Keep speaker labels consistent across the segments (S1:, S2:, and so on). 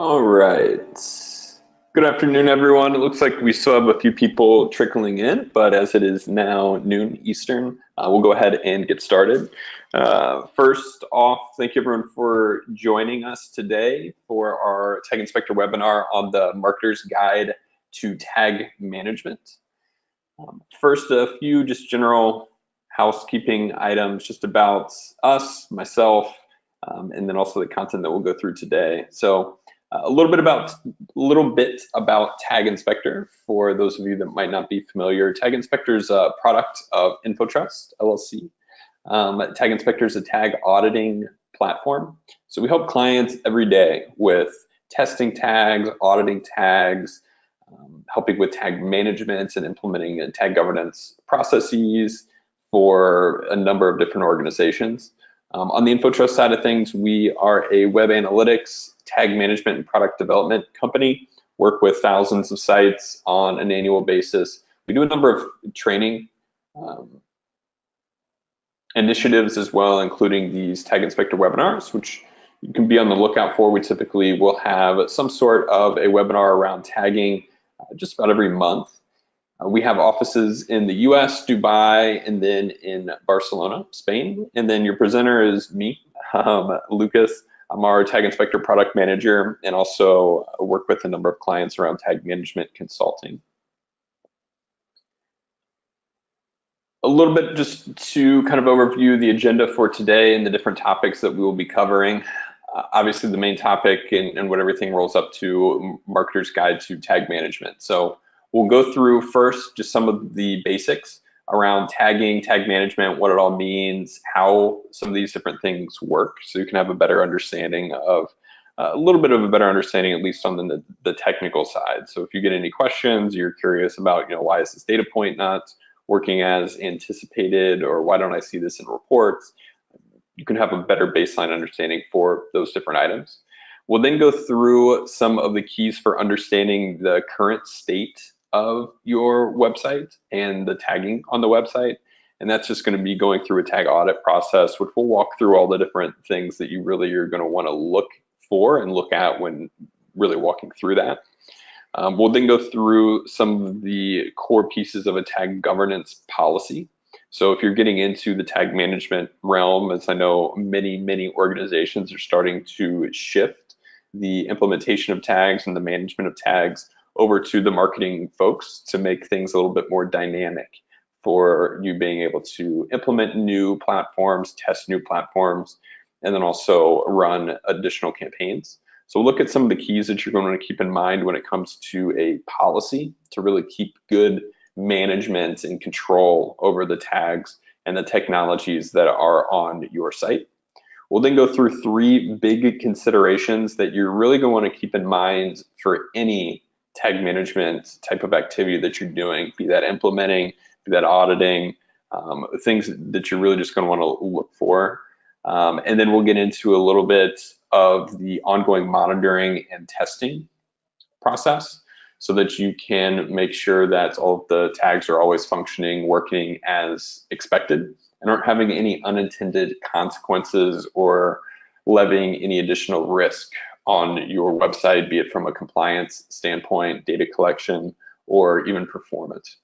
S1: All right. Good afternoon, everyone. It looks like we still have a few people trickling in, but as it is now noon Eastern, we'll go ahead and get started. First off, thank you everyone for joining us today for our Tag Inspector webinar on the Marketer's Guide to Tag Management. First, a few just general housekeeping items just about us, myself, and then also the content that we'll go through today. So a little bit about Tag Inspector for those of you that might not be familiar. Tag Inspector is a product of InfoTrust LLC. Tag Inspector is a tag auditing platform. So we help clients every day with testing tags, auditing tags, helping with tag management and implementing tag governance processes for a number of different organizations. On the InfoTrust side of things, we are a web analytics, tag management, and product development company, work with thousands of sites on an annual basis. We do a number of training initiatives as well, including these Tag Inspector webinars, which you can be on the lookout for. We typically will have some sort of a webinar around tagging just about every month. We have offices in the US, Dubai, and then in Barcelona, Spain. And then your presenter is me, Lucas. I'm our Tag Inspector product manager and also work with a number of clients around tag management consulting. A little bit just to kind of overview the agenda for today and the different topics that we will be covering. Obviously, the main topic and what everything rolls up to, Marketer's Guide to Tag Management. So we'll go through first just some of the basics around tagging, tag management, what it all means, how some of these different things work, so you can have a better understanding of, a little bit of a better understanding, at least on the technical side. So if you get any questions, you're curious about, why is this data point not working as anticipated, or why don't I see this in reports, you can have a better baseline understanding for those different items. We'll then go through some of the keys for understanding the current state of your website and the tagging on the website. And that's just going to be going through a tag audit process, which we'll walk through all the different things that you really are going to want to look for and look at when really walking through that. We'll then go through some of the core pieces of a tag governance policy. So if you're getting into the tag management realm, as I know many organizations are starting to shift the implementation of tags and the management of tags over to the marketing folks to make things a little bit more dynamic for you being able to implement new platforms, test new platforms, and then also run additional campaigns. So look at some of the keys that you're going to keep in mind when it comes to a policy to really keep good management and control over the tags and the technologies that are on your site. We'll then go through three big considerations that you're really going to want to keep in mind for any tag management type of activity that you're doing, be that implementing, be that auditing, things that you're really just going to want to look for. And then we'll get into a little bit of the ongoing monitoring and testing process so that you can make sure that all of the tags are always functioning, working as expected, and aren't having any unintended consequences or levying any additional risk on your website, be it from a compliance standpoint, data collection, or even performance.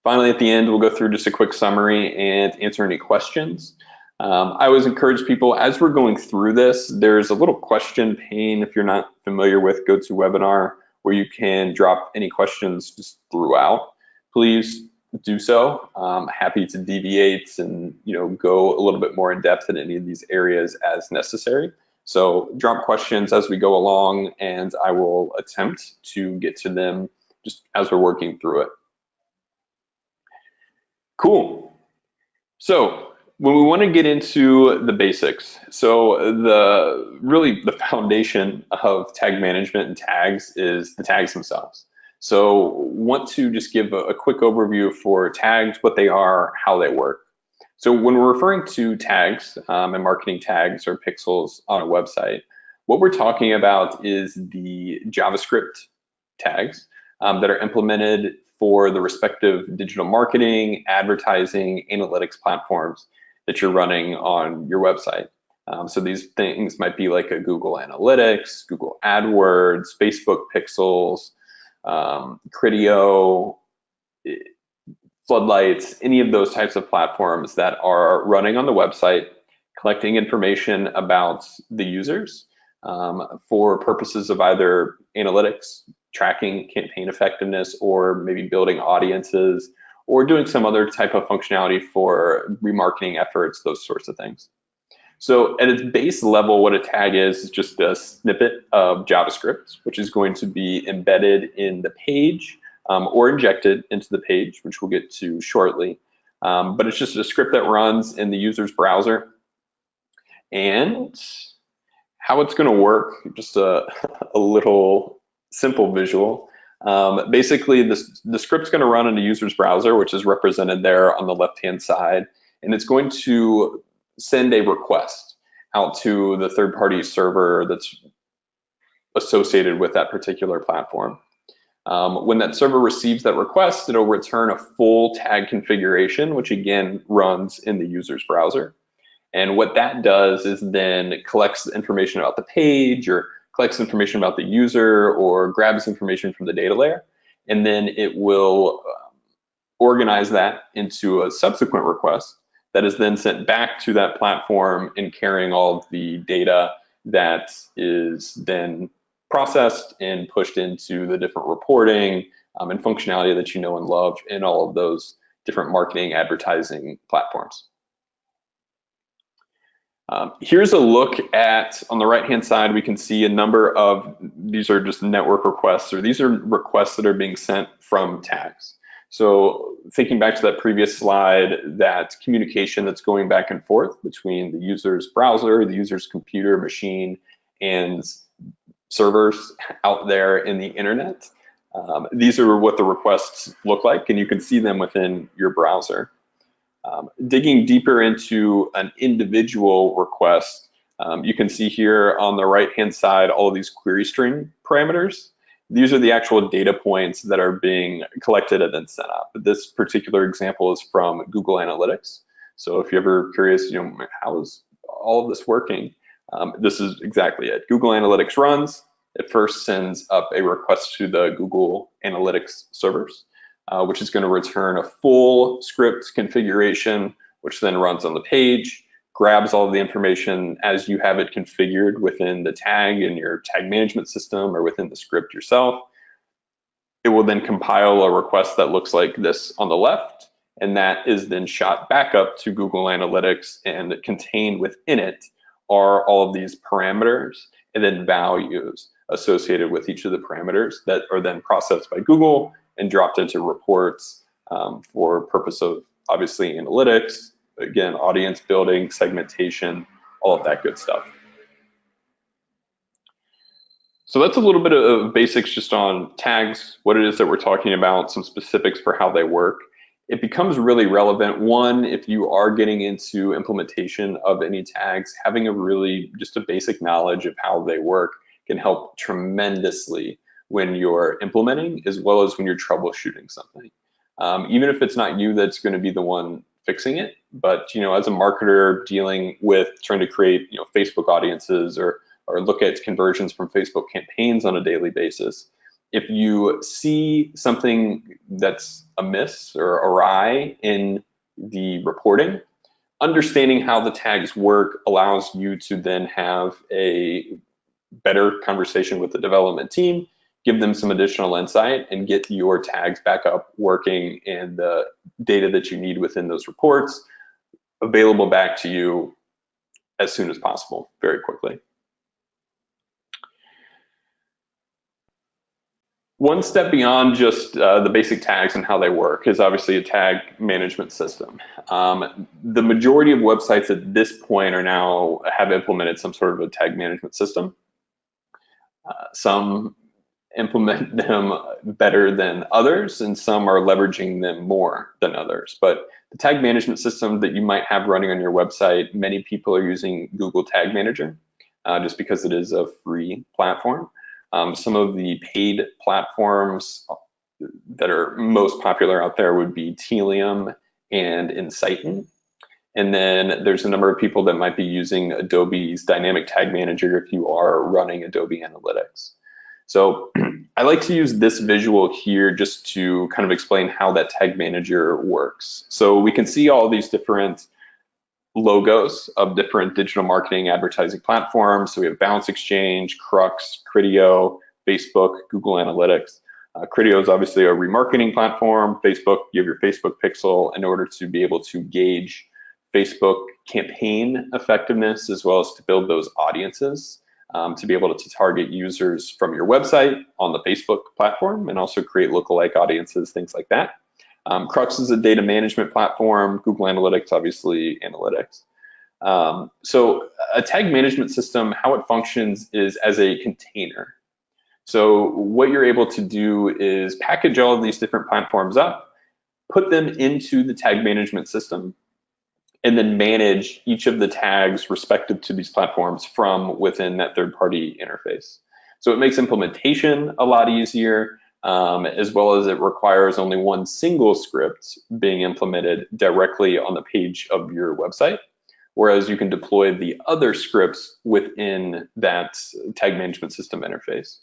S1: Finally, at the end, we'll go through just a quick summary and answer any questions. I always encourage people, as we're going through this, there's a little question pane, if you're not familiar with GoToWebinar, where you can drop any questions just throughout. Please do so. I'm happy to deviate and go a little bit more in depth in any of these areas as necessary. So drop questions as we go along, and I will attempt to get to them just as we're working through it. Cool. So when we want to get into the basics, so the foundation of tag management and tags is the tags themselves. So want to just give a quick overview for tags, what they are, how they work. So when we're referring to tags and marketing tags or pixels on a website, what we're talking about is the JavaScript tags that are implemented for the respective digital marketing, advertising, analytics platforms that you're running on your website. So these things might be like a Google Analytics, Google AdWords, Facebook Pixels, Criteo, Floodlights, any of those types of platforms that are running on the website, collecting information about the users for purposes of either analytics, tracking campaign effectiveness, or maybe building audiences, or doing some other type of functionality for remarketing efforts, those sorts of things. So at its base level, what a tag is just a snippet of JavaScript, which is going to be embedded in the page or injected into the page, which we'll get to shortly. But it's just a script that runs in the user's browser. And how it's going to work, just a little simple visual. Basically, the script's going to run in the user's browser, which is represented there on the left-hand side. And it's going to send a request out to the third-party server that's associated with that particular platform. When that server receives that request, it'll return a full tag configuration, which again runs in the user's browser. And what that does is then collects information about the page, or collects information about the user, or grabs information from the data layer. And then it will organize that into a subsequent request that is then sent back to that platform and carrying all of the data that is then processed and pushed into the different reporting and functionality that you know and love in all of those different marketing advertising platforms. Here's a look at, on the right-hand side, we can see a number of, these are just network requests, or these are requests that are being sent from tags. So thinking back to that previous slide, that communication that's going back and forth between the user's browser, the user's computer, machine, and servers out there in the internet. These are what the requests look like, and you can see them within your browser. Digging deeper into an individual request, you can see here on the right-hand side all of these query string parameters. These are the actual data points that are being collected and then sent up. This particular example is from Google Analytics. So if you're ever curious, how is all of this working? This is exactly it. Google Analytics runs. It first sends up a request to the Google Analytics servers, which is going to return a full script configuration, which then runs on the page, grabs all of the information as you have it configured within the tag in your tag management system or within the script yourself. It will then compile a request that looks like this on the left, and that is then shot back up to Google Analytics, and contained within it are all of these parameters and then values associated with each of the parameters that are then processed by Google and dropped into reports for purpose of obviously analytics, again, audience building, segmentation, all of that good stuff. So that's a little bit of basics just on tags, what it is that we're talking about, some specifics for how they work. It becomes really relevant, one, if you are getting into implementation of any tags, having just a basic knowledge of how they work can help tremendously when you're implementing, as well as when you're troubleshooting something. Even if it's not you that's going to be the one fixing it, but as a marketer dealing with trying to create Facebook audiences or look at conversions from Facebook campaigns on a daily basis, if you see something that's amiss or awry in the reporting, understanding how the tags work allows you to then have a better conversation with the development team, give them some additional insight, and get your tags back up working and the data that you need within those reports available back to you as soon as possible, very quickly. One step beyond just the basic tags and how they work is obviously a tag management system. The majority of websites at this point have implemented some sort of a tag management system. Some implement them better than others, and some are leveraging them more than others. But the tag management system that you might have running on your website, many people are using Google Tag Manager just because it is a free platform. Some of the paid platforms that are most popular out there would be Telium and Insighten. And then there's a number of people that might be using Adobe's Dynamic Tag Manager if you are running Adobe Analytics. So I like to use this visual here just to kind of explain how that tag manager works. So we can see all these different logos of different digital marketing advertising platforms. So we have Balance Exchange, Crux, Criteo, Facebook, Google Analytics. Criteo is obviously a remarketing platform. Facebook, you have your Facebook pixel in order to be able to gauge Facebook campaign effectiveness as well as to build those audiences to be able to target users from your website on the Facebook platform and also create lookalike audiences, things like that. Crux is a data management platform. Google Analytics, obviously, analytics. So a tag management system, how it functions is as a container. So what you're able to do is package all of these different platforms up, put them into the tag management system, and then manage each of the tags respective to these platforms from within that third-party interface. So it makes implementation a lot easier, as well as it requires only one single script being implemented directly on the page of your website, whereas you can deploy the other scripts within that tag management system interface.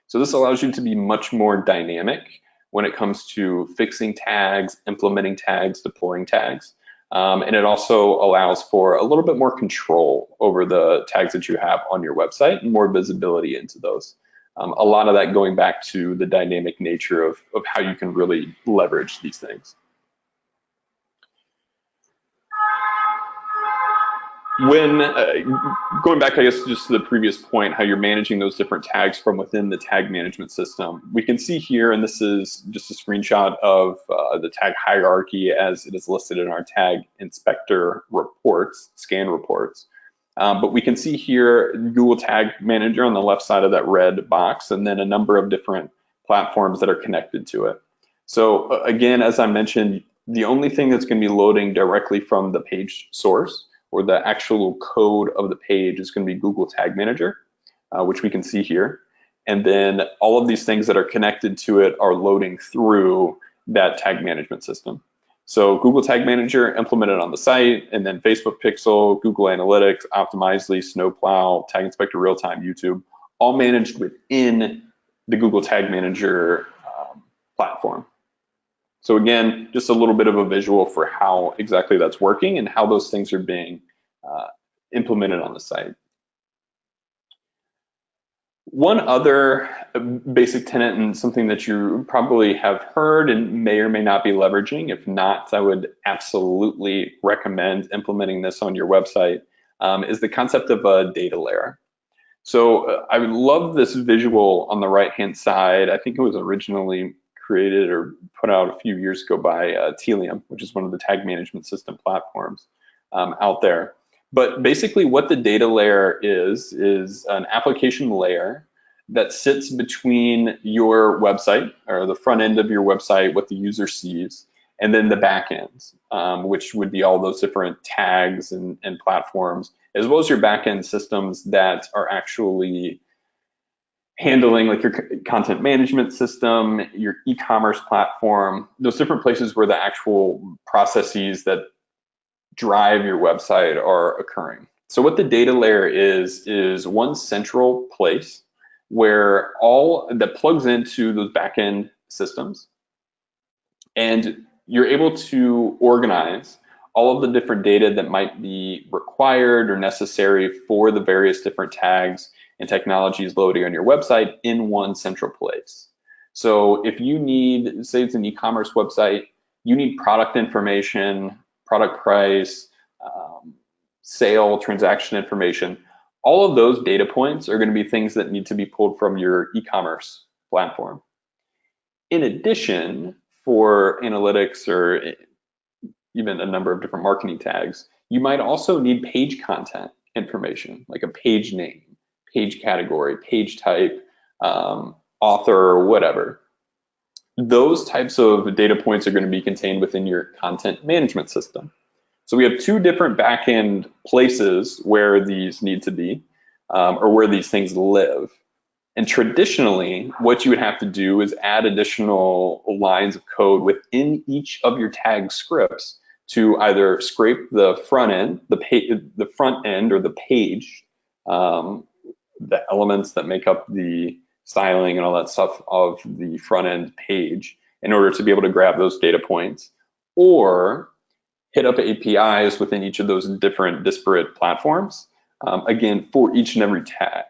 S1: So this allows you to be much more dynamic when it comes to fixing tags, implementing tags, deploying tags. And it also allows for a little bit more control over the tags that you have on your website and more visibility into those. A lot of that going back to the dynamic nature of how you can really leverage these things. When going back, I guess, just to the previous point, how you're managing those different tags from within the tag management system, we can see here, and this is just a screenshot of the tag hierarchy as it is listed in our tag inspector reports, scan reports. But we can see here Google Tag Manager on the left side of that red box, and then a number of different platforms that are connected to it. So again, as I mentioned, the only thing that's going to be loading directly from the page source or the actual code of the page is going to be Google Tag Manager, which we can see here. And then all of these things that are connected to it are loading through that tag management system. So Google Tag Manager implemented on the site, and then Facebook Pixel, Google Analytics, Optimizely, Snowplow, Tag Inspector Real-Time, YouTube, all managed within the Google Tag Manager platform. So again, just a little bit of a visual for how exactly that's working and how those things are being implemented on the site. One other basic tenet, and something that you probably have heard and may or may not be leveraging, if not, I would absolutely recommend implementing this on your website, is the concept of a data layer. So I love this visual on the right-hand side. I think it was originally created or put out a few years ago by Telium, which is one of the tag management system platforms out there. But basically what the data layer is an application layer that sits between your website or the front end of your website, what the user sees, and then the back end, which would be all those different tags and platforms, as well as your back end systems that are actually handling like your content management system, your e-commerce platform, those different places where the actual processes that drive your website are occurring. So what the data layer is one central place where all that plugs into those back-end systems, and you're able to organize all of the different data that might be required or necessary for the various different tags and technologies loading on your website in one central place. So if you need, say it's an e-commerce website, you need product information, product price, sale, transaction information, all of those data points are going to be things that need to be pulled from your e-commerce platform. In addition, for analytics or even a number of different marketing tags, you might also need page content information, like a page name, page category, page type, author, or whatever. Those types of data points are going to be contained within your content management system. So we have two different back-end places where these need to be, or where these things live. And traditionally, what you would have to do is add additional lines of code within each of your tag scripts to either scrape the front end, the front end or the page, the elements that make up the styling and all that stuff of the front end page in order to be able to grab those data points, or hit up APIs within each of those different disparate platforms, again, for each and every tag.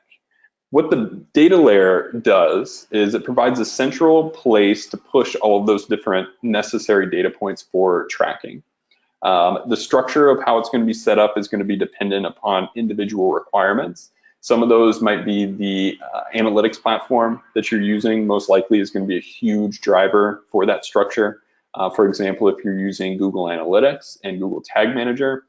S1: What the data layer does is it provides a central place to push all of those different necessary data points for tracking. The structure of how it's going to be set up is going to be dependent upon individual requirements. Some of those might be the analytics platform that you're using, most likely is going to be a huge driver for that structure. For example, if you're using Google Analytics and Google Tag Manager,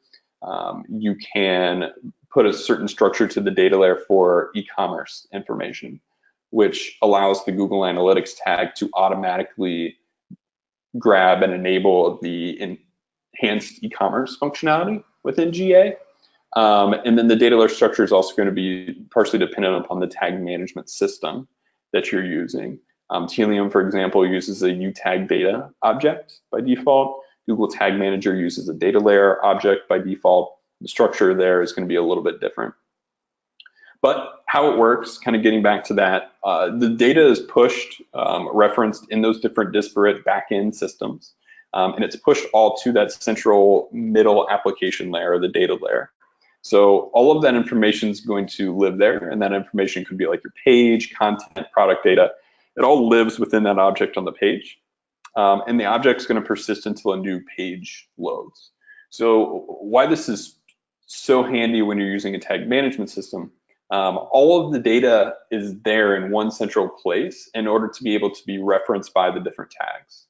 S1: you can put a certain structure to the data layer for e-commerce information, which allows the Google Analytics tag to automatically grab and enable the enhanced e-commerce functionality within GA. And then the data layer structure is also going to be partially dependent upon the tag management system that you're using. Telium, for example, uses a UTag data object by default. Google Tag Manager uses a data layer object by default. The structure there is going to be a little bit different. But how it works, kind of getting back to that, the data is pushed, referenced in those different disparate backend systems, and it's pushed all to that central middle application layer, the data layer. So all of that information is going to live there, and that information could be like your page, content, product data. It all lives within that object on the page, and the object is going to persist until a new page loads. So why this is so handy when you're using a tag management system, all of the data is there in one central place in order to be able to be referenced by the different tags.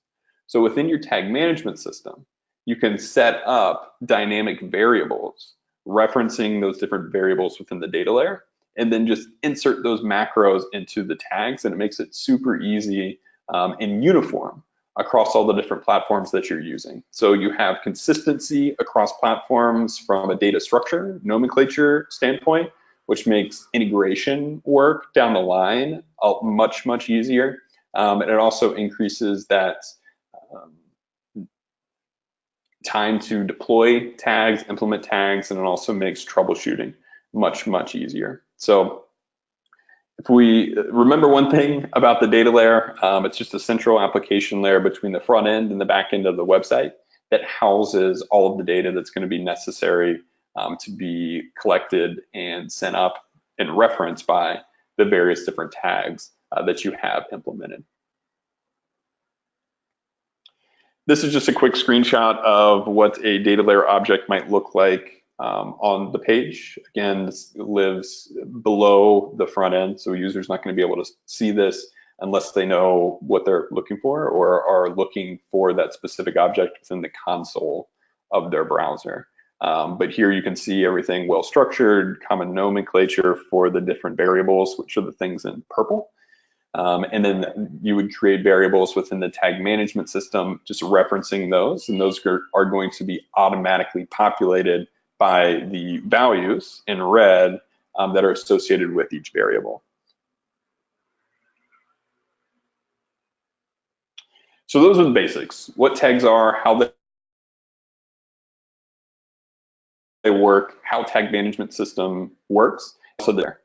S1: So within your tag management system, you can set up dynamic variables referencing those different variables within the data layer, and then just insert those macros into the tags, and it makes it super easy and uniform across all the different platforms that you're using. So you have consistency across platforms from a data structure, nomenclature standpoint, which makes integration work down the line much, much easier. And it also increases that time to deploy tags, implement tags, and it also makes troubleshooting much, much easier. So if we remember one thing about the data layer, it's just a central application layer between the front end and the back end of the website that houses all of the data that's going to be necessary to be collected and sent up and referenced by the various different tags that you have implemented. This is just a quick screenshot of what a data layer object might look like on the page. Again, this lives below the front end, so a user's not going to be able to see this unless they know what they're looking for or are looking for that specific object within the console of their browser. But here you can see everything well structured, common nomenclature for the different variables, which are the things in purple. And then you would create variables within the tag management system, just referencing those, and those are going to be automatically populated by the values in red that are associated with each variable. So those are the basics: what tags are, how they work, how tag management system works. So there.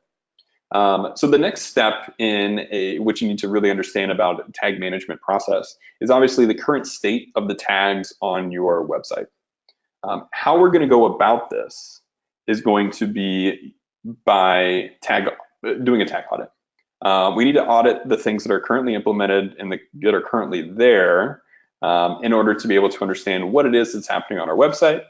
S1: So the next step in which you need to really understand about a tag management process is obviously the current state of the tags on your website. How we're going to go about this is going to be by doing a tag audit. We need to audit the things that are currently implemented and that are currently there in order to be able to understand what it is that's happening on our website.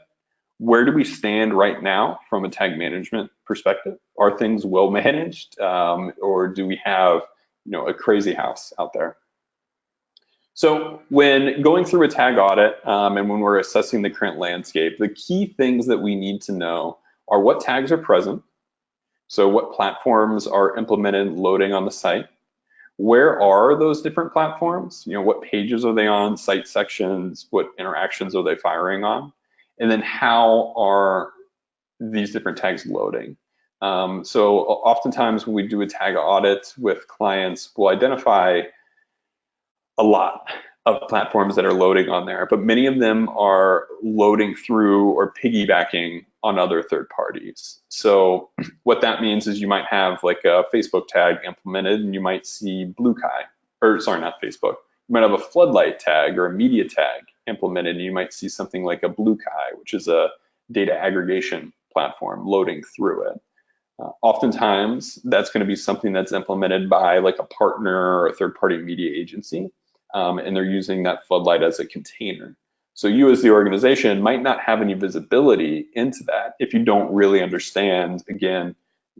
S1: Where do we stand right now from a tag management perspective? Are things well managed, or do we have, a crazy house out there? So when going through a tag audit and when we're assessing the current landscape, the key things that we need to know are what tags are present. So what platforms are implemented loading on the site? Where are those different platforms? What pages are they on, site sections, what interactions are they firing on? And then how are these different tags loading? So oftentimes when we do a tag audit with clients, we'll identify a lot of platforms that are loading on there, but many of them are loading through or piggybacking on other third parties. So what that means is you might have like a Facebook tag implemented and you might see Blue Kai, or sorry, not Facebook. You might have a floodlight tag or a media tag implemented and you might see something like a Blue Kai, which is a data aggregation platform loading through it. Oftentimes, that's going to be something that's implemented by like a partner or a third-party media agency, and they're using that floodlight as a container. So you as the organization might not have any visibility into that if you don't really understand, again,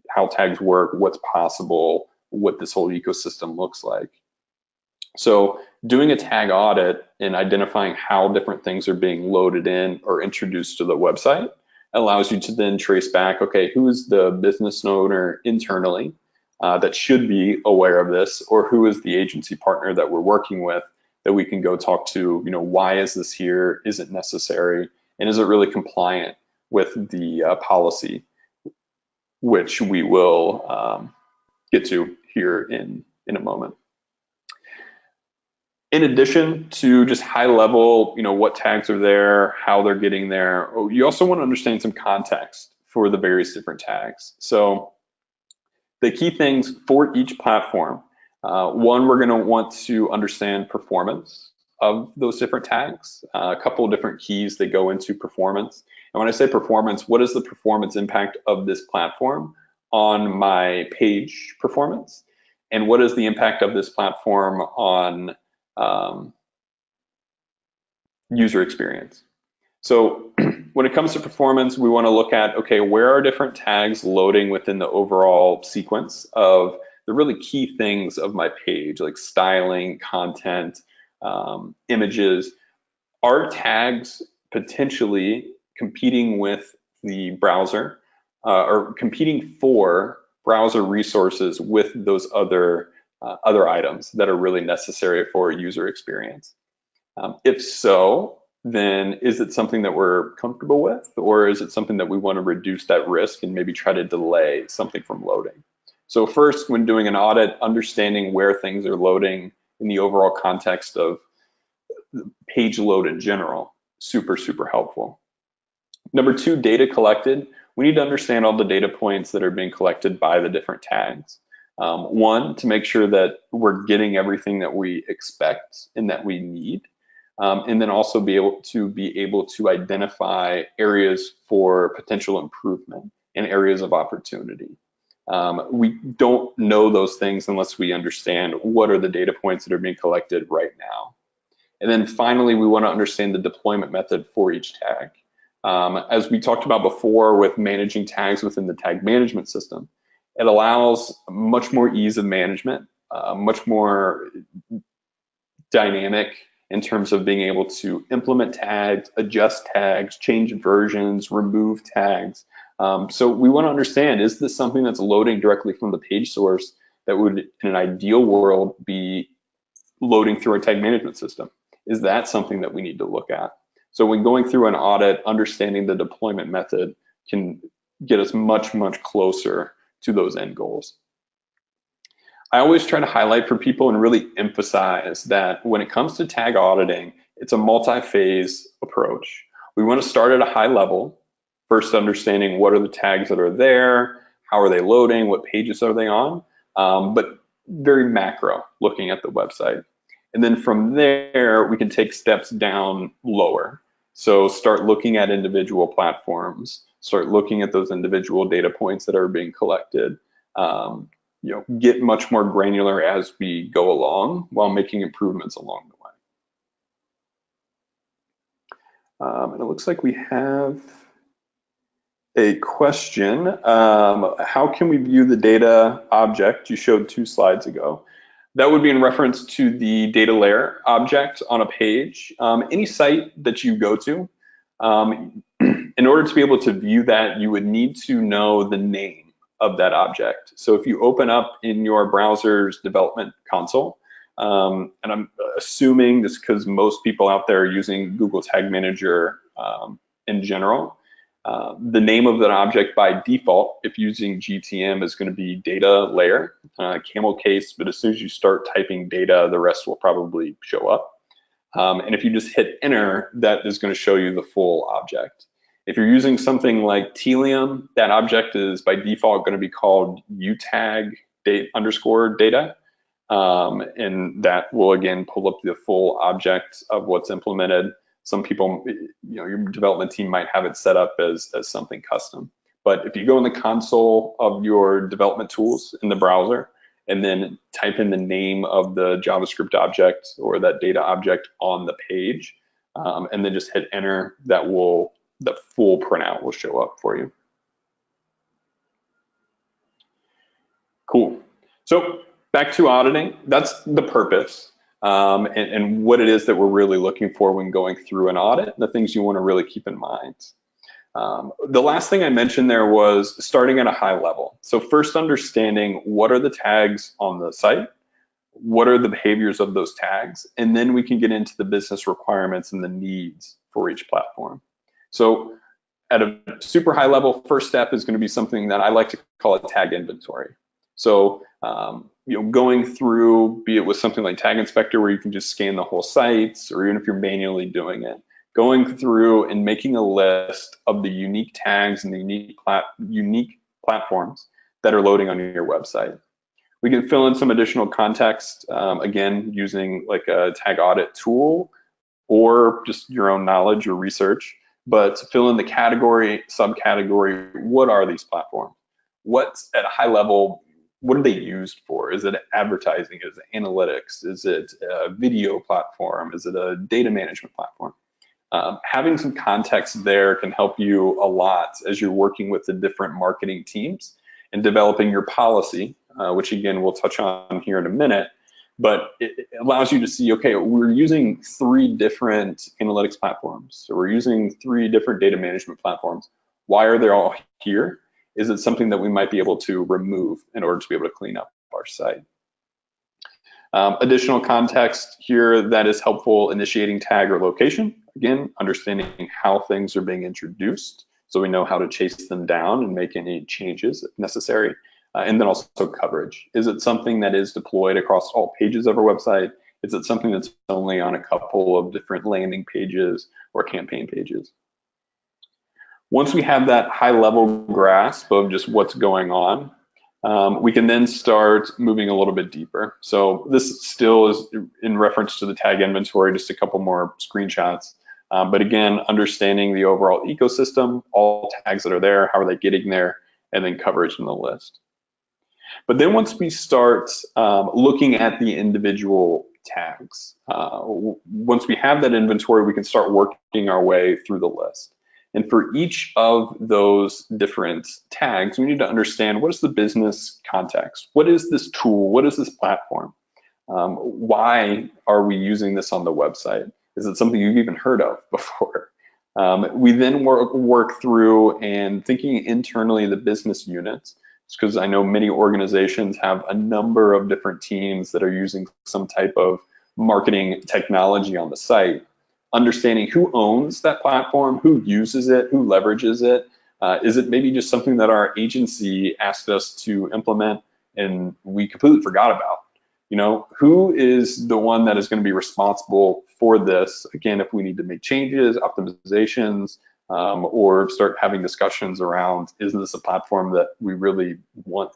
S1: how tags work, what's possible, what this whole ecosystem looks like. So doing a tag audit and identifying how different things are being loaded in or introduced to the website allows you to then trace back, okay, who is the business owner internally that should be aware of this, or who is the agency partner that we're working with that we can go talk to, why is this here? Is it necessary? And is it really compliant with the policy, which we will get to here in a moment. In addition to just high level, what tags are there, how they're getting there, you also want to understand some context for the various different tags. So the key things for each platform, one, we're going to want to understand performance of those different tags, a couple of different keys that go into performance. And when I say performance, what is the performance impact of this platform on my page performance? And what is the impact of this platform on user experience? So when it comes to performance, we want to look at, okay, where are different tags loading within the overall sequence of the really key things of my page, like styling, content, images. Are tags potentially competing with the browser or competing for browser resources with those other items that are really necessary for user experience? If so, then is it something that we're comfortable with, or is it something that we want to reduce that risk and maybe try to delay something from loading? So first, when doing an audit, understanding where things are loading in the overall context of page load in general, super, super helpful. Number two, data collected. We need to understand all the data points that are being collected by the different tags. One, to make sure that we're getting everything that we expect and that we need. And then also be able to identify areas for potential improvement and areas of opportunity. We don't know those things unless we understand what are the data points that are being collected right now. And then finally, we want to understand the deployment method for each tag. As we talked about before with managing tags within the tag management system, it allows much more ease of management, much more dynamic in terms of being able to implement tags, adjust tags, change versions, remove tags. So we want to understand, is this something that's loading directly from the page source that would, in an ideal world, be loading through our tag management system? Is that something that we need to look at? So when going through an audit, understanding the deployment method can get us much, much closer to those end goals. I always try to highlight for people and really emphasize that when it comes to tag auditing, it's a multi-phase approach. We want to start at a high level, first understanding what are the tags that are there, how are they loading, what pages are they on, but very macro, looking at the website. And then from there, we can take steps down lower. So start looking at individual platforms, start looking at those individual data points that are being collected, get much more granular as we go along while making improvements along the way. And it looks like we have a question. How can we view the data object you showed 2 slides ago? That would be in reference to the data layer object on a page. Any site that you go to, in order to be able to view that, you would need to know the name of that object. So if you open up in your browser's development console, and I'm assuming this because most people out there are using Google Tag Manager in general, the name of that object by default, if using GTM, is going to be data layer, camel case, but as soon as you start typing data, the rest will probably show up. And if you just hit enter, that is going to show you the full object. If you're using something like Telium, that object is by default going to be called utag _data. And that will again pull up the full object of what's implemented. Some people, your development team might have it set up as something custom. But if you go in the console of your development tools in the browser and then type in the name of the JavaScript object or that data object on the page, and then just hit enter, the full printout will show up for you. Cool. So back to auditing, that's the purpose and what it is that we're really looking for when going through an audit, the things you want to really keep in mind. The last thing I mentioned there was starting at a high level. So first understanding what are the tags on the site, what are the behaviors of those tags, and then we can get into the business requirements and the needs for each platform. So at a super high level, first step is going to be something that I like to call a tag inventory. So going through, be it with something like Tag Inspector where you can just scan the whole sites, or even if you're manually doing it, going through and making a list of the unique tags and the unique platforms that are loading on your website. We can fill in some additional context, again, using like a tag audit tool or just your own knowledge or research, but to fill in the category, subcategory, what are these platforms? What's at a high level, what are they used for? Is it advertising? Is it analytics? Is it a video platform? Is it a data management platform? Having some context there can help you a lot as you're working with the different marketing teams and developing your policy, which again, we'll touch on here in a minute, but it allows you to see, okay, we're using 3 different analytics platforms. So we're using 3 different data management platforms. Why are they all here? Is it something that we might be able to remove in order to be able to clean up our site? Additional context here that is helpful: initiating tag or location. Again, understanding how things are being introduced so we know how to chase them down and make any changes if necessary. And then also coverage. Is it something that is deployed across all pages of our website? Is it something that's only on a couple of different landing pages or campaign pages? Once we have that high level grasp of just what's going on, we can then start moving a little bit deeper. So this still is in reference to the tag inventory, just a couple more screenshots. But again, understanding the overall ecosystem, all tags that are there, how are they getting there, and then coverage in the list. But then once we start looking at the individual tags, once we have that inventory, we can start working our way through the list. And for each of those different tags, we need to understand, what is the business context? What is this tool? What is this platform? Why are we using this on the website? Is it something you've even heard of before? We then work through and thinking internally the business units, because I know many organizations have a number of different teams that are using some type of marketing technology on the site. Understanding who owns that platform, who uses it, who leverages it. Is it maybe just something that our agency asked us to implement and we completely forgot about? Who is the one that is going to be responsible for this? Again, if we need to make changes, optimizations, or start having discussions around, is this a platform that we really want?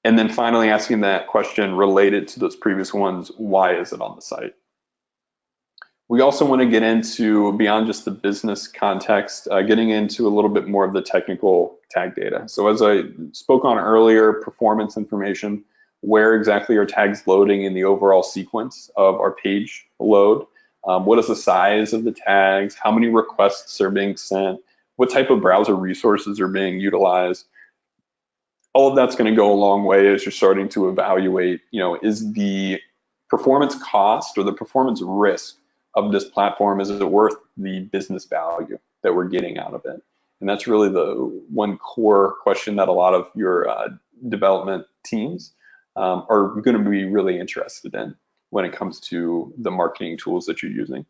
S1: And then finally asking that question related to those previous ones, why is it on the site? We also want to get into, beyond just the business context, getting into a little bit more of the technical tag data. So as I spoke on earlier, performance information, where exactly are tags loading in the overall sequence of our page load? What is the size of the tags? How many requests are being sent? What type of browser resources are being utilized? All of that's going to go a long way as you're starting to evaluate, is the performance cost or the performance risk of this platform, is it worth the business value that we're getting out of it? And that's really the one core question that a lot of your development teams are going to be really interested in when it comes to the marketing tools that you're using.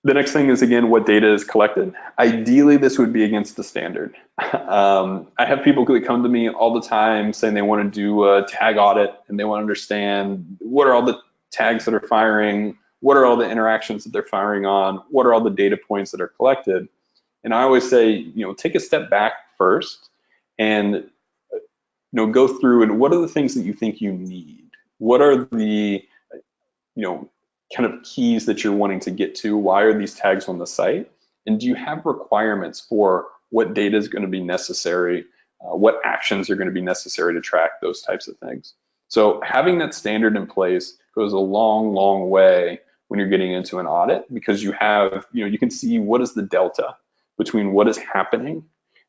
S1: The next thing is, again, what data is collected. Ideally, this would be against the standard. I have people that come to me all the time saying they want to do a tag audit and they want to understand what are all the tags that are firing, what are all the interactions that they're firing on, what are all the data points that are collected. And I always say, take a step back first and go through and what are the things that you think you need? What are the kind of keys that you're wanting to get to? Why are these tags on the site? And do you have requirements for what data is going to be necessary, what actions are going to be necessary to track those types of things? So having that standard in place goes a long, long way when you're getting into an audit, because you have, you can see what is the delta between what is happening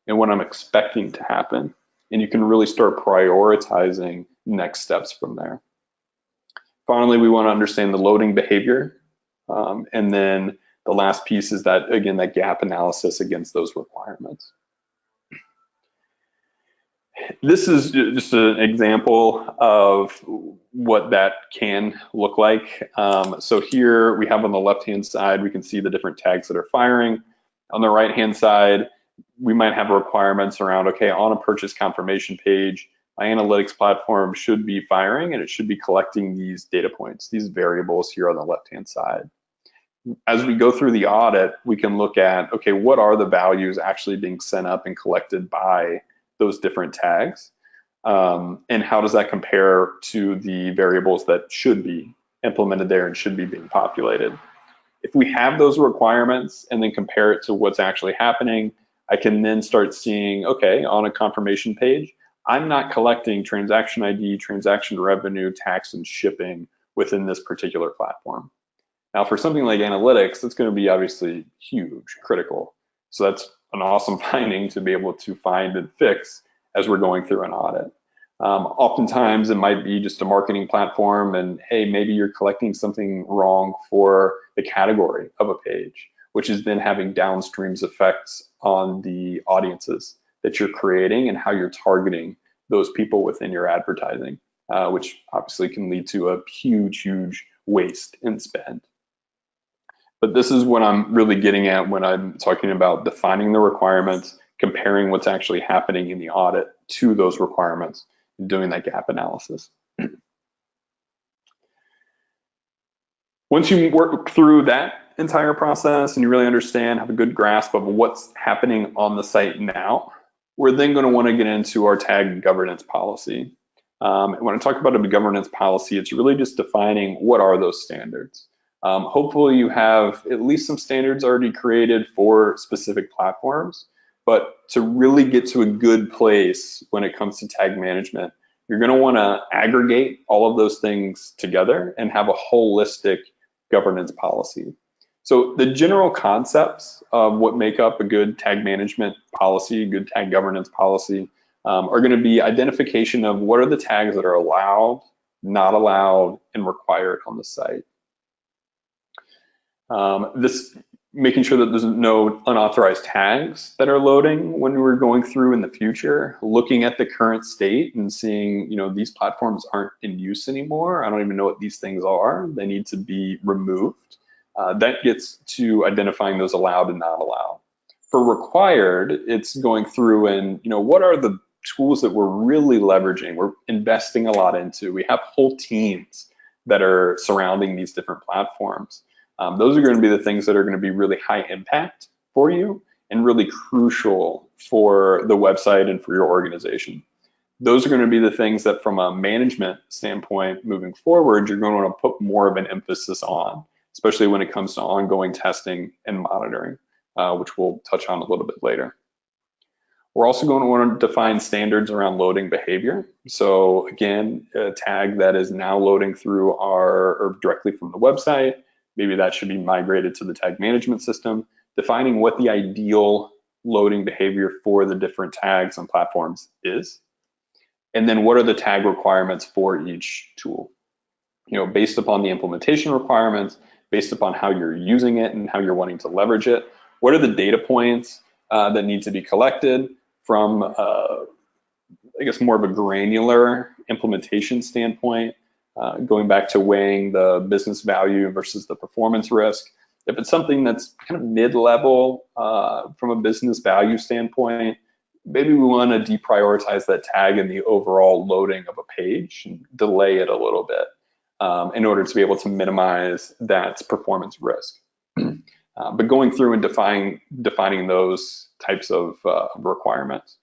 S1: and what I'm expecting to happen. And you can really start prioritizing next steps from there. Finally, we want to understand the loading behavior. And then the last piece is that, again, that gap analysis against those requirements. This is just an example of what that can look like. So here we have on the left-hand side, we can see the different tags that are firing. On the right-hand side, we might have requirements around, okay, on a purchase confirmation page, my analytics platform should be firing and it should be collecting these data points, these variables here on the left-hand side. As we go through the audit, we can look at, okay, what are the values actually being sent up and collected by those different tags? And how does that compare to the variables that should be implemented there and should be being populated? If we have those requirements and then compare it to what's actually happening, I can then start seeing, okay, on a confirmation page, I'm not collecting transaction ID, transaction revenue, tax, and shipping within this particular platform. Now, for something like analytics, that's going to be obviously huge, critical. So that's an awesome finding to be able to find and fix as we're going through an audit. Oftentimes, it might be just a marketing platform, and hey, maybe you're collecting something wrong for the category of a page, which is then having downstreams effects on the audiences that you're creating and how you're targeting those people within your advertising, which obviously can lead to a huge, huge waste in spend. But this is what I'm really getting at when I'm talking about defining the requirements, comparing what's actually happening in the audit to those requirements, and doing that gap analysis. Once you work through that entire process and you really understand, have a good grasp of what's happening on the site now, we're then going to want to get into our tag governance policy. When I talk about a governance policy, it's really just defining what are those standards. Hopefully you have at least some standards already created for specific platforms, but to really get to a good place when it comes to tag management, you're going to want to aggregate all of those things together and have a holistic governance policy. So the general concepts of what make up a good tag management policy, good tag governance policy, are going to be identification of what are the tags that are allowed, not allowed, and required on the site. This making sure that there's no unauthorized tags that are loading when we're going through in the future, looking at the current state and seeing, these platforms aren't in use anymore. I don't even know what these things are. They need to be removed. That gets to identifying those allowed and not allowed. For required, it's going through and, what are the tools that we're really leveraging, we're investing a lot into. We have whole teams that are surrounding these different platforms. Those are going to be the things that are going to be really high impact for you and really crucial for the website and for your organization. Those are going to be the things that from a management standpoint moving forward, you're going to want to put more of an emphasis on, especially when it comes to ongoing testing and monitoring, which we'll touch on a little bit later. We're also going to want to define standards around loading behavior. So again, a tag that is now loading through or directly from the website, maybe that should be migrated to the tag management system, defining what the ideal loading behavior for the different tags and platforms is. And then what are the tag requirements for each tool? Based upon the implementation requirements, based upon how you're using it and how you're wanting to leverage it, what are the data points that need to be collected from, I guess, more of a granular implementation standpoint, going back to weighing the business value versus the performance risk. If it's something that's kind of mid-level from a business value standpoint, maybe we want to deprioritize that tag in the overall loading of a page and delay it a little bit. in order to be able to minimize that performance risk. But going through and defining those types of requirements.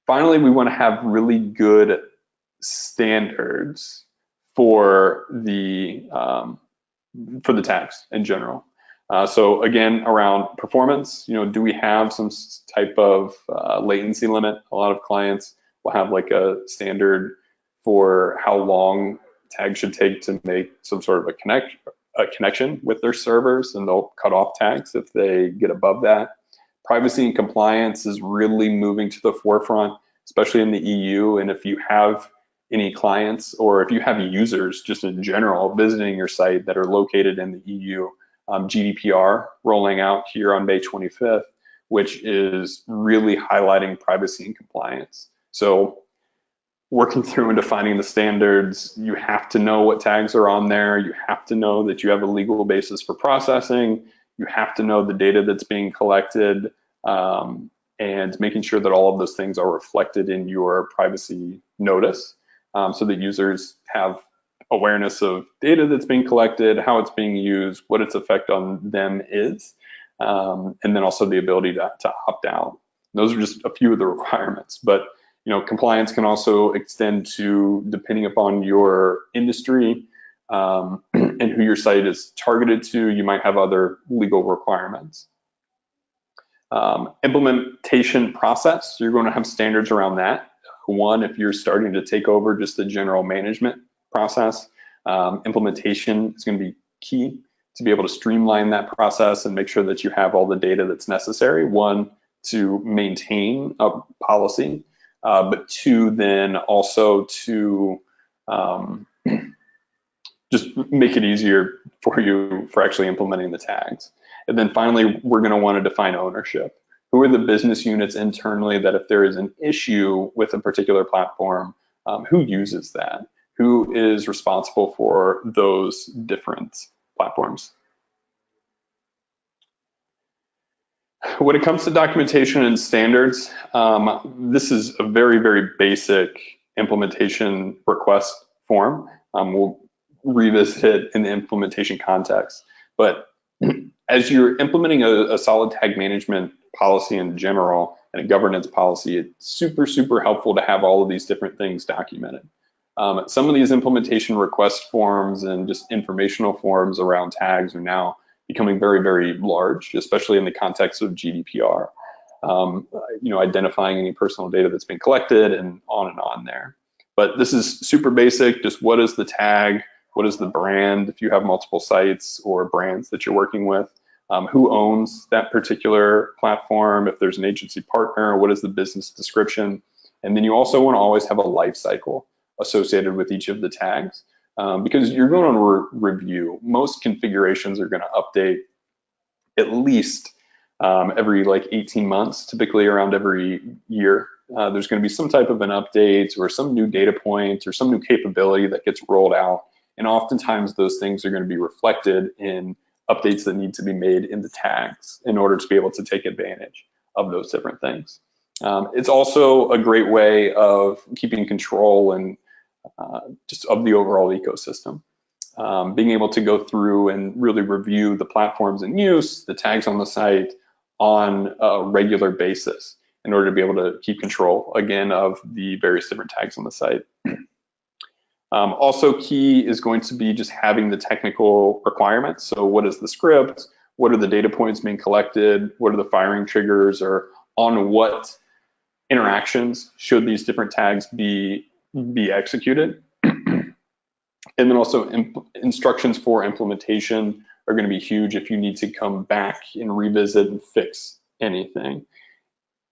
S1: Finally, we want to have really good standards for the tags in general. So again, around performance, do we have some type of latency limit? A lot of clients will have like a standard for how long tags should take to make some sort of a connection with their servers, and they'll cut off tags if they get above that. Privacy and compliance is really moving to the forefront, especially in the EU. And if you have any clients or if you have users just in general visiting your site that are located in the EU, GDPR rolling out here on May 25th, which is really highlighting privacy and compliance. So working through and defining the standards, you have to know what tags are on there. You have to know that you have a legal basis for processing. You have to know the data that's being collected, and making sure that all of those things are reflected in your privacy notice, so that users have awareness of data that's being collected, how it's being used, what its effect on them is, and then also the ability to opt out. Those are just a few of the requirements, but compliance can also extend to, depending upon your industry and who your site is targeted to, you might have other legal requirements. Implementation process, you're going to have standards around that. One, if you're starting to take over just the general management process, implementation is going to be key to be able to streamline that process and make sure that you have all the data that's necessary. One, to maintain a policy, but two, then also to just make it easier for you for actually implementing the tags. And then finally, we're going to want to define ownership. Who are the business units internally that if there is an issue with a particular platform, who uses that? Who is responsible for those different platforms? When it comes to documentation and standards, this is a very, very basic implementation request form. We'll revisit it in the implementation context. But as you're implementing a solid tag management policy in general and a governance policy, it's super, super helpful to have all of these different things documented. Some of these implementation request forms and just informational forms around tags are now becoming very, very large, especially in the context of GDPR. Identifying any personal data that's been collected and on there. But this is super basic. Just what is the tag? What is the brand? If you have multiple sites or brands that you're working with, who owns that particular platform? If there's an agency partner, what is the business description? And then you also want to always have a life cycle associated with each of the tags, because you're going to review. Most configurations are going to update at least every like 18 months, typically around every year. There's going to be some type of an update or some new data point or some new capability that gets rolled out. And oftentimes those things are going to be reflected in updates that need to be made in the tags in order to be able to take advantage of those different things. It's also a great way of keeping control and just of the overall ecosystem. Being able to go through and really review the platforms in use, the tags on the site on a regular basis in order to be able to keep control, again, of the various different tags on the site. Also key is going to be just having the technical requirements. So what is the script? What are the data points being collected? What are the firing triggers? Or on what interactions should these different tags be executed? And then also instructions for implementation are going to be huge if you need to come back and revisit and fix anything.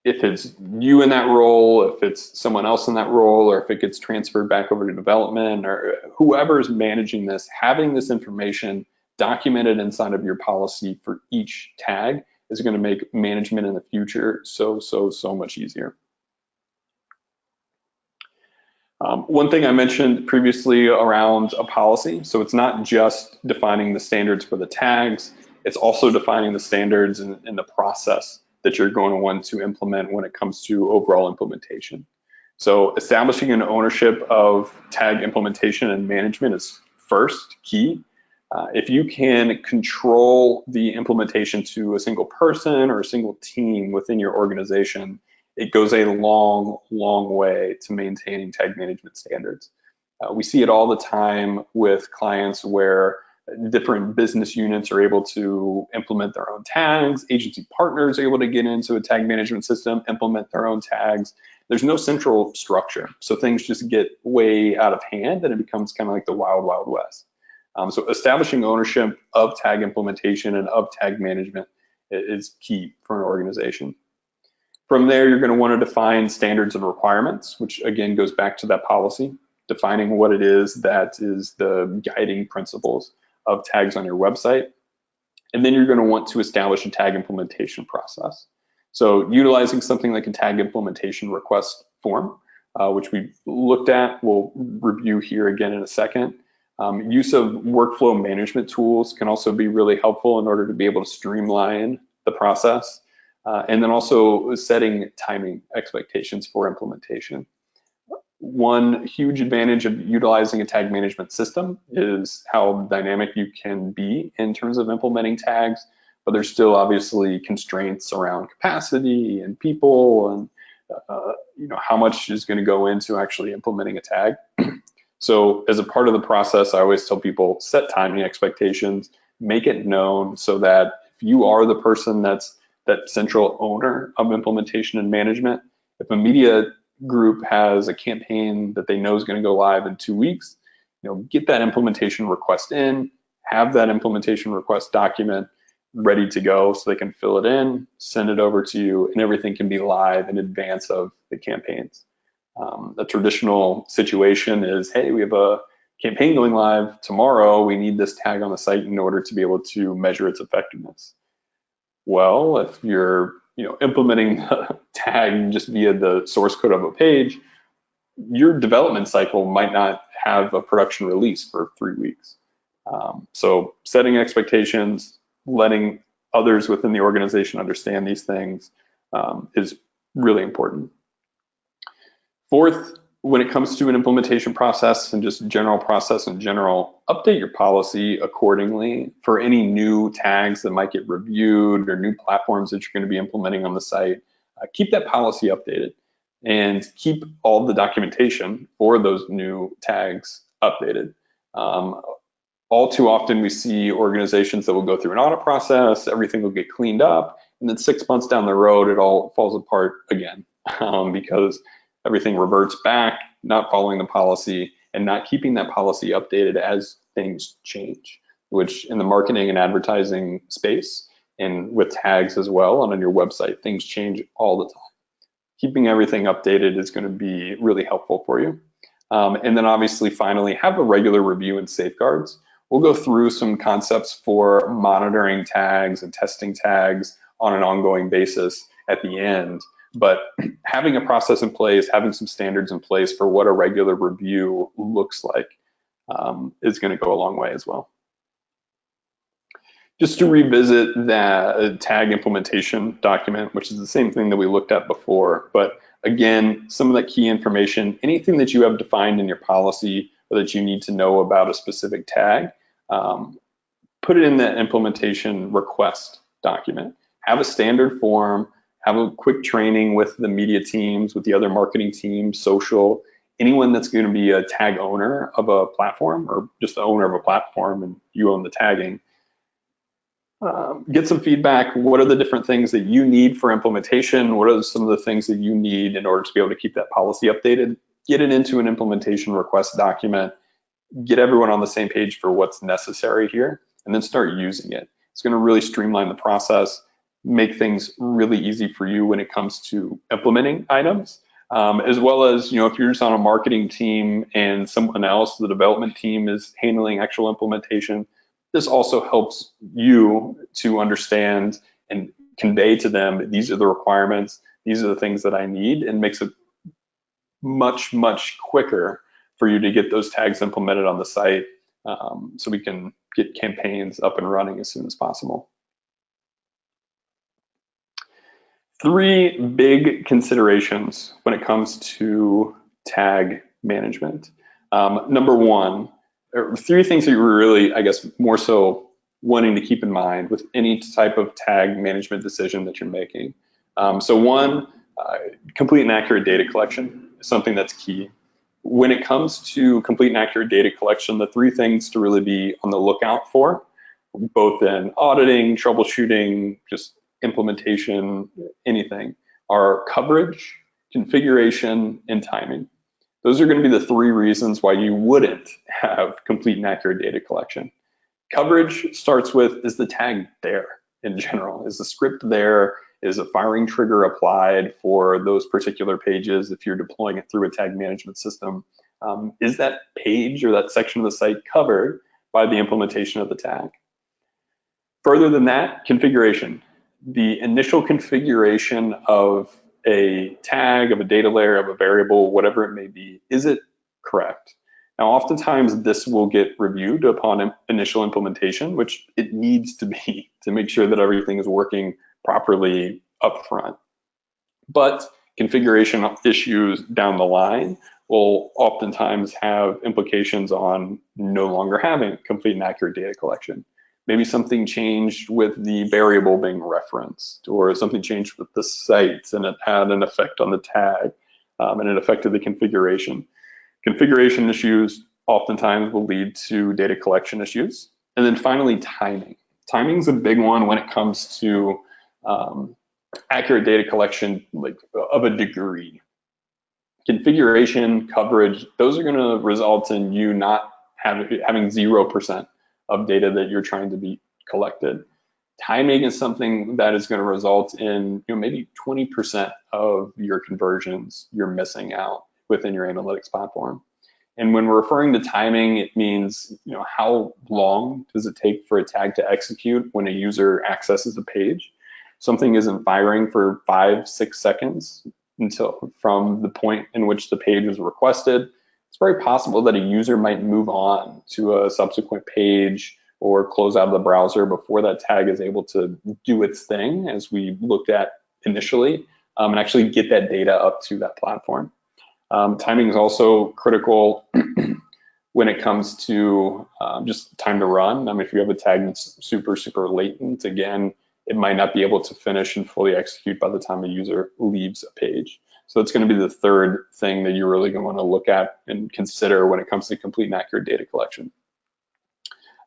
S1: If it's you in that role, if it's someone else in that role, or if it gets transferred back over to development, or whoever is managing this, having this information documented inside of your policy for each tag is going to make management in the future so much easier. One thing I mentioned previously around a policy, so it's not just defining the standards for the tags, it's also defining the standards in the process that you're going to want to implement when it comes to overall implementation. So establishing an ownership of tag implementation and management is first key. If you can control the implementation to a single person or a single team within your organization, it goes a long, long way to maintaining tag management standards. We see it all the time with clients where different business units are able to implement their own tags. Agency partners are able to get into a tag management system, implement their own tags. There's no central structure, so things just get way out of hand and it becomes kind of like the wild, wild west. So establishing ownership of tag implementation and of tag management is key for an organization. From there, you're going to want to define standards and requirements, which again goes back to that policy, defining what it is that is the guiding principles of tags on your website. And then you're going to want to establish a tag implementation process. So utilizing something like a tag implementation request form, which we looked at, we'll review here again in a second. Use of workflow management tools can also be really helpful in order to be able to streamline the process. And then also setting timing expectations for implementation. One huge advantage of utilizing a tag management system is how dynamic you can be in terms of implementing tags, but there's still obviously constraints around capacity and people and how much is going to go into actually implementing a tag. So as a part of the process, I always tell people set timing expectations, make it known so that if you are the person that's that central owner of implementation and management, if a media group has a campaign that they know is going to go live in 2 weeks, get that implementation request in, have that implementation request document ready to go so they can fill it in, send it over to you, and everything can be live in advance of the campaigns. A traditional situation is, hey, we have a campaign going live tomorrow, we need this tag on the site in order to be able to measure its effectiveness. Well, if you're implementing the tag just via the source code of a page, your development cycle might not have a production release for 3 weeks. So setting expectations, letting others within the organization understand these things is really important. Fourth, when it comes to an implementation process and just general process in general, update your policy accordingly for any new tags that might get reviewed or new platforms that you're going to be implementing on the site. Keep that policy updated and keep all the documentation for those new tags updated. All too often we see organizations that will go through an audit process, everything will get cleaned up, and then 6 months down the road, it all falls apart again because everything reverts back, not following the policy and not keeping that policy updated as things change, which in the marketing and advertising space and with tags as well and on your website, things change all the time. Keeping everything updated is going to be really helpful for you. And then obviously, finally, have a regular review and safeguards. We'll go through some concepts for monitoring tags and testing tags on an ongoing basis at the end. But having a process in place, having some standards in place for what a regular review looks like is going to go a long way as well. Just to revisit that tag implementation document, which is the same thing that we looked at before, but again, some of that key information, anything that you have defined in your policy or that you need to know about a specific tag, put it in that implementation request document. Have a standard form, have a quick training with the media teams, with the other marketing teams, social, anyone that's going to be a tag owner of a platform or just the owner of a platform and you own the tagging. Get some feedback. What are the different things that you need for implementation? What are some of the things that you need in order to be able to keep that policy updated? Get it into an implementation request document. Get everyone on the same page for what's necessary here, and then start using it. It's going to really streamline the process, make things really easy for you when it comes to implementing items, as well as, if you're just on a marketing team and someone else, the development team, is handling actual implementation. This also helps you to understand and convey to them, these are the requirements, these are the things that I need, and makes it much, much quicker for you to get those tags implemented on the site so we can get campaigns up and running as soon as possible. 3 big considerations when it comes to tag management. Number 1, three things that you're really, I guess, more so wanting to keep in mind with any type of tag management decision that you're making. So one, complete and accurate data collection is something that's key. When it comes to complete and accurate data collection, the three things to really be on the lookout for, both in auditing, troubleshooting, just implementation, anything, are coverage, configuration, and timing. Those are going to be the three reasons why you wouldn't have complete and accurate data collection. Coverage starts with, is the tag there in general? Is the script there? Is a firing trigger applied for those particular pages if you're deploying it through a tag management system? Is that page or that section of the site covered by the implementation of the tag? Further than that, configuration. The initial configuration of a tag, of a data layer, of a variable, whatever it may be, is it correct? Now, oftentimes this will get reviewed upon initial implementation, which it needs to be to make sure that everything is working properly up front. But configuration issues down the line will oftentimes have implications on no longer having complete and accurate data collection. Maybe something changed with the variable being referenced, or something changed with the site and it had an effect on the tag, and it affected the configuration. Configuration issues oftentimes will lead to data collection issues. And then finally, timing. Timing is a big one when it comes to accurate data collection, like of a degree. Configuration, coverage, those are going to result in you not having 0% of data that you're trying to be collected. Timing is something that is going to result in maybe 20% of your conversions you're missing out within your analytics platform. And when we're referring to timing, it means how long does it take for a tag to execute when a user accesses a page. Something isn't firing for 5-6 seconds until from the point in which the page was requested. It's very possible that a user might move on to a subsequent page or close out of the browser before that tag is able to do its thing, as we looked at initially, and actually get that data up to that platform. Timing is also critical when it comes to just time to run. I mean, if you have a tag that's super, super latent, again, it might not be able to finish and fully execute by the time a user leaves a page. So it's going to be the third thing that you're really going to want to look at and consider when it comes to complete and accurate data collection.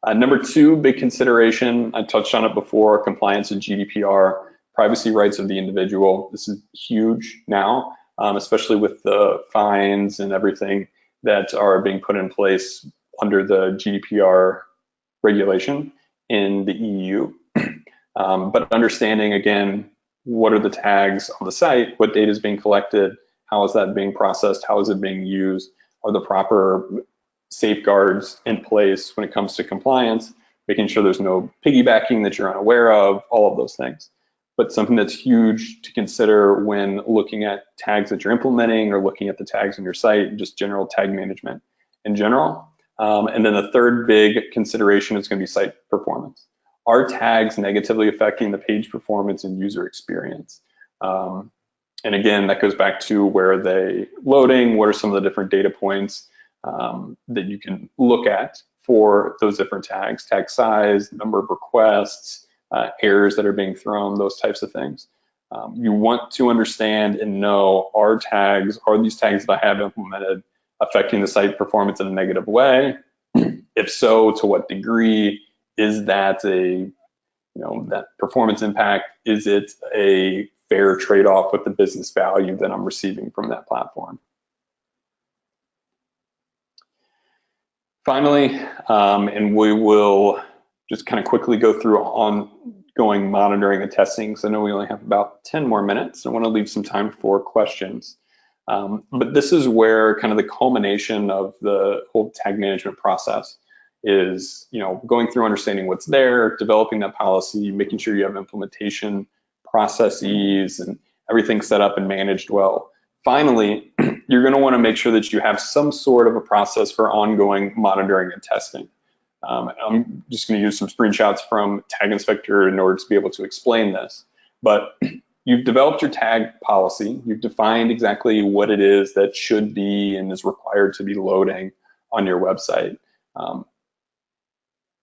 S1: Number two, big consideration, I touched on it before, compliance with GDPR, privacy rights of the individual. This is huge now, especially with the fines and everything that are being put in place under the GDPR regulation in the EU. But understanding, again, what are the tags on the site, what data is being collected, how is that being processed, how is it being used, are the proper safeguards in place when it comes to compliance, making sure there's no piggybacking that you're unaware of, all of those things. But something that's huge to consider when looking at tags that you're implementing or looking at the tags on your site, just general tag management in general. And then the third big consideration is going to be site performance. Are tags negatively affecting the page performance and user experience? And again, that goes back to where are they loading, what are some of the different data points that you can look at for those different tags, tag size, number of requests, errors that are being thrown, those types of things. You want to understand and know, are these tags that I have implemented affecting the site performance in a negative way? If so, to what degree? Is that that performance impact, is it a fair trade-off with the business value that I'm receiving from that platform? Finally, and we will just kind of quickly go through ongoing monitoring and testing, because I know we only have about 10 more minutes. I want to leave some time for questions. But this is where kind of the culmination of the whole tag management process is, going through understanding what's there, developing that policy, making sure you have implementation processes and everything set up and managed well. Finally, you're going to want to make sure that you have some sort of a process for ongoing monitoring and testing. I'm just going to use some screenshots from Tag Inspector in order to be able to explain this. But you've developed your tag policy. You've defined exactly what it is that should be and is required to be loading on your website.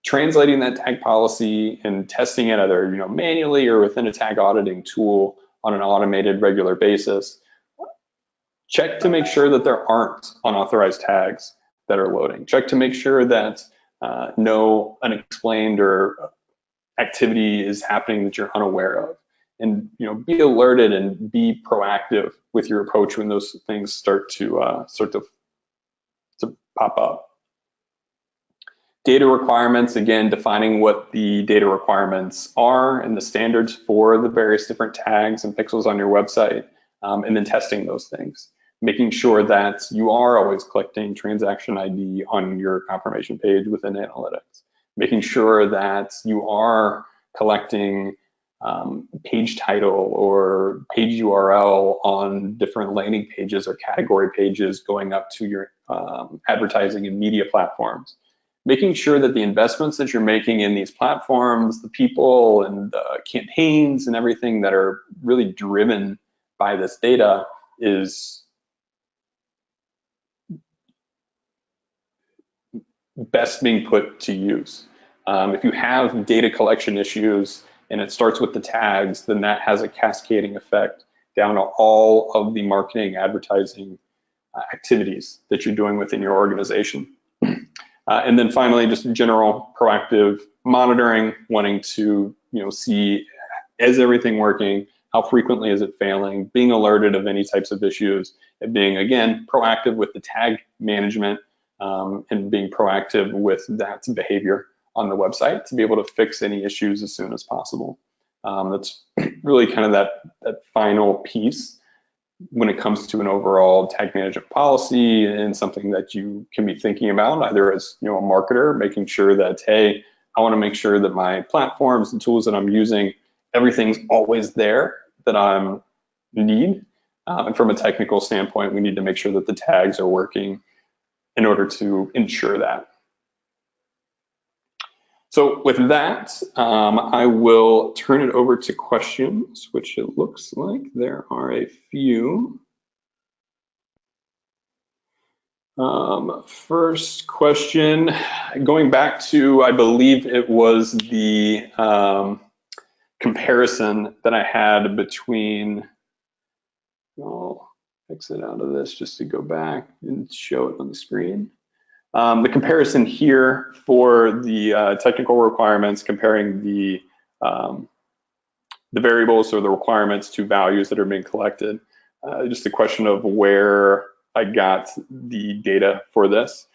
S1: Translating that tag policy and testing it either manually or within a tag auditing tool on an automated regular basis. Check to make sure that there aren't unauthorized tags that are loading. Check to make sure that no unexplained or activity is happening that you're unaware of, and be alerted and be proactive with your approach when those things start to pop up. Data requirements, again, defining what the data requirements are and the standards for the various different tags and pixels on your website, and then testing those things. Making sure that you are always collecting transaction ID on your confirmation page within analytics. Making sure that you are collecting page title or page URL on different landing pages or category pages going up to your advertising and media platforms. Making sure that the investments that you're making in these platforms, the people and the campaigns and everything that are really driven by this data is best being put to use. If you have data collection issues and it starts with the tags, then that has a cascading effect down to all of the marketing, advertising activities that you're doing within your organization. And then finally, just general proactive monitoring, wanting to see, is everything working? How frequently is it failing? Being alerted of any types of issues, and being, again, proactive with the tag management, and being proactive with that behavior on the website to be able to fix any issues as soon as possible. That's really kind of that final piece when it comes to an overall tag management policy, and something that you can be thinking about either as a marketer, making sure that, hey, I want to make sure that my platforms and tools that I'm using, everything's always there that I need. And from a technical standpoint, we need to make sure that the tags are working in order to ensure that. So with that, I will turn it over to questions, which it looks like there are a few. First question, going back to, I believe it was the comparison that I had between, I'll exit out of this just to go back and show it on the screen. The comparison here for the technical requirements, comparing the variables or the requirements to values that are being collected. Just a question of where I got the data for this.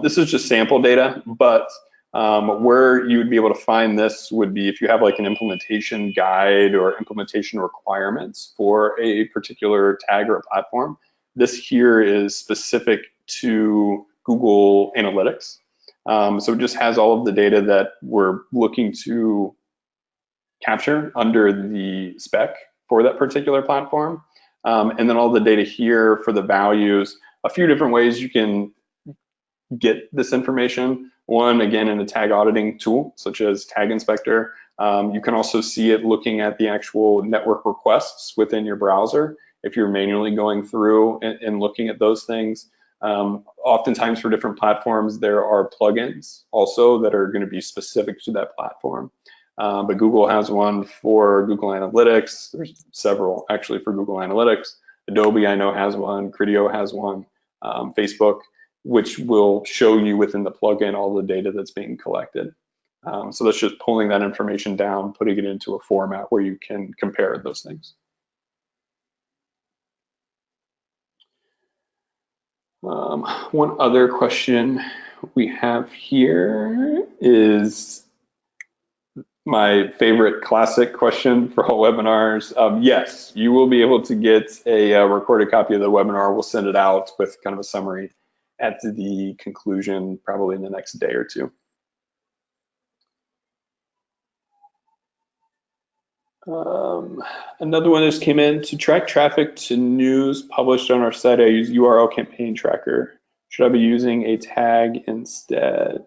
S1: This is just sample data, but where you would be able to find this would be if you have like an implementation guide or implementation requirements for a particular tag or a platform. This here is specific to Google Analytics. So it just has all of the data that we're looking to capture under the spec for that particular platform. And then all the data here for the values, a few different ways you can get this information. One, again, in a tag auditing tool, such as Tag Inspector. You can also see it looking at the actual network requests within your browser if you're manually going through and looking at those things. Oftentimes for different platforms, there are plugins also that are going to be specific to that platform. But Google has one for Google Analytics. There's several actually for Google Analytics. Adobe, I know, has one. Criteo has one. Facebook, which will show you within the plugin all the data that's being collected. So that's just pulling that information down, putting it into a format where you can compare those things. One other question we have here is my favorite classic question for all webinars. Yes, you will be able to get a recorded copy of the webinar. We'll send it out with kind of a summary at the conclusion, probably in the next day or two. Another one just came in. To track traffic to news published on our site, I use URL campaign tracker. Should I be using a tag instead?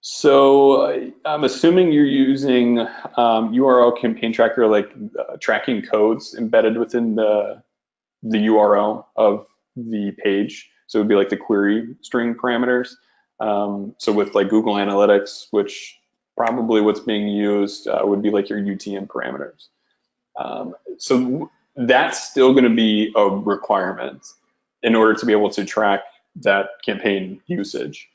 S1: So I'm assuming you're using URL campaign tracker, like tracking codes embedded within the URL of the page. So it would be like the query string parameters. So with like Google Analytics, which probably what's being used would be like your UTM parameters. So that's still going to be a requirement in order to be able to track that campaign usage.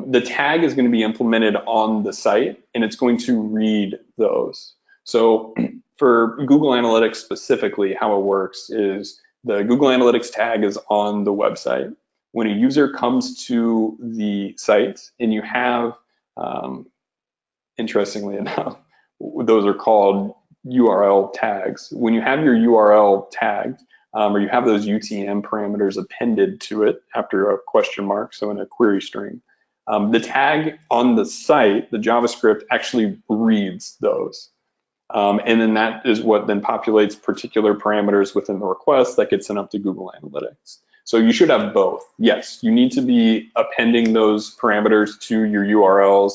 S1: The tag is going to be implemented on the site, and it's going to read those. So for Google Analytics specifically, how it works is the Google Analytics tag is on the website. When a user comes to the site and you have, interestingly enough, those are called URL tags. When you have your URL tagged, or you have those UTM parameters appended to it after a question mark, so in a query string, the tag on the site, the JavaScript, actually reads those. And then that is what then populates particular parameters within the request that gets sent up to Google Analytics. So you should have both. Yes, you need to be appending those parameters to your URLs.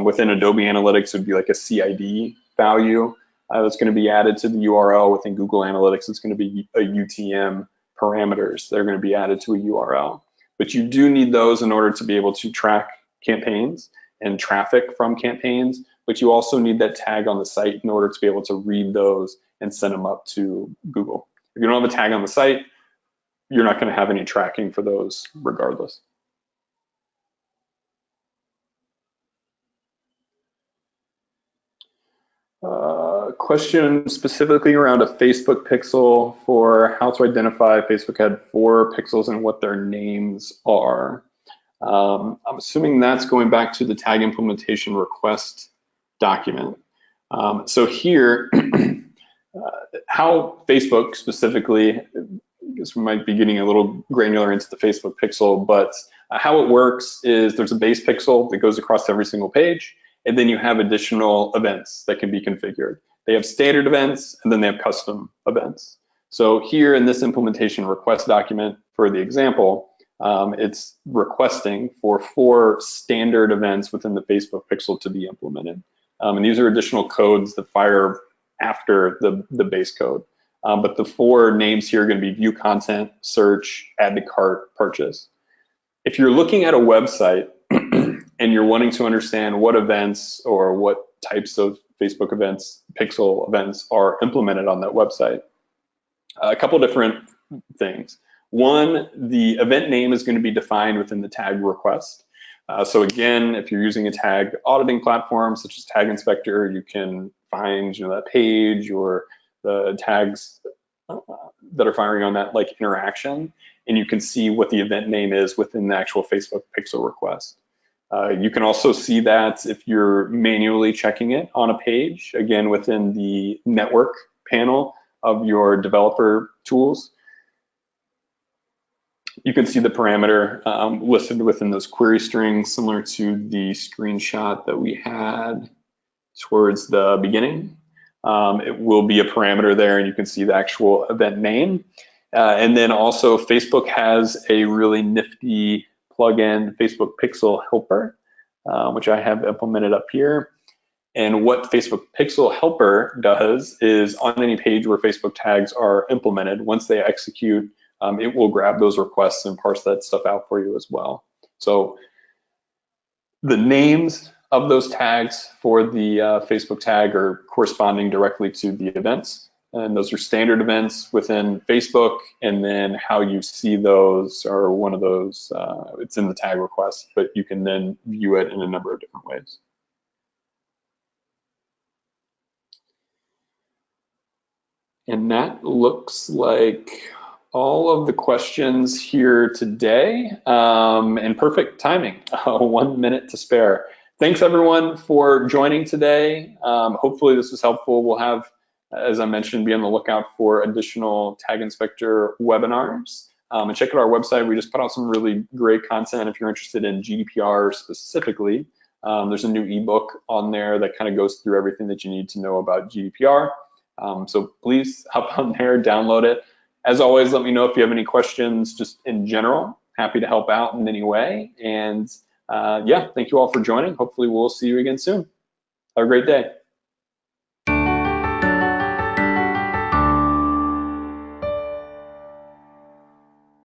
S1: Within Adobe Analytics, it would be like a CID value that's going to be added to the URL. Within Google Analytics, it's going to be a UTM parameters that are going to be added to a URL. But you do need those in order to be able to track campaigns and traffic from campaigns. But you also need that tag on the site in order to be able to read those and send them up to Google. If you don't have a tag on the site, you're not going to have any tracking for those regardless. Question specifically around a Facebook pixel for how to identify Facebook had 4 pixels and what their names are. I'm assuming that's going back to the tag implementation request document. So here, how Facebook specifically, I guess we might be getting a little granular into the Facebook pixel, but how it works is there's a base pixel that goes across every single page, and then you have additional events that can be configured. They have standard events, and then they have custom events. So here in this implementation request document for the example, it's requesting for 4 standard events within the Facebook pixel to be implemented. And these are additional codes that fire after the base code. But the 4 names here are going to be view content, search, add to cart, purchase. If you're looking at a website and you're wanting to understand what events or what types of Facebook events, pixel events are implemented on that website, a couple different things. One, the event name is going to be defined within the tag request. So again, if you're using a tag auditing platform such as Tag Inspector, you can find that page or the tags that are firing on that like interaction, and you can see what the event name is within the actual Facebook pixel request. You can also see that if you're manually checking it on a page, again within the network panel of your developer tools. You can see the parameter listed within those query strings, similar to the screenshot that we had towards the beginning. It will be a parameter there, and you can see the actual event name. And then also Facebook has a really nifty plugin, Facebook Pixel Helper, which I have implemented up here. And what Facebook Pixel Helper does is on any page where Facebook tags are implemented, once they execute, it will grab those requests and parse that stuff out for you as well. So the names of those tags for the Facebook tag are corresponding directly to the events. And those are standard events within Facebook, and then how you see those are one of those, it's in the tag request, but you can then view it in a number of different ways. And that looks like all of the questions here today, and perfect timing, 1 minute to spare. Thanks everyone for joining today. Hopefully this was helpful. We'll have, as I mentioned, be on the lookout for additional Tag Inspector webinars. And check out our website. We just put out some really great content if you're interested in GDPR specifically. There's a new ebook on there that kind of goes through everything that you need to know about GDPR. So please hop on there, download it. As always, let me know if you have any questions just in general. Happy to help out in any way. And yeah, thank you all for joining. Hopefully we'll see you again soon. Have a great day.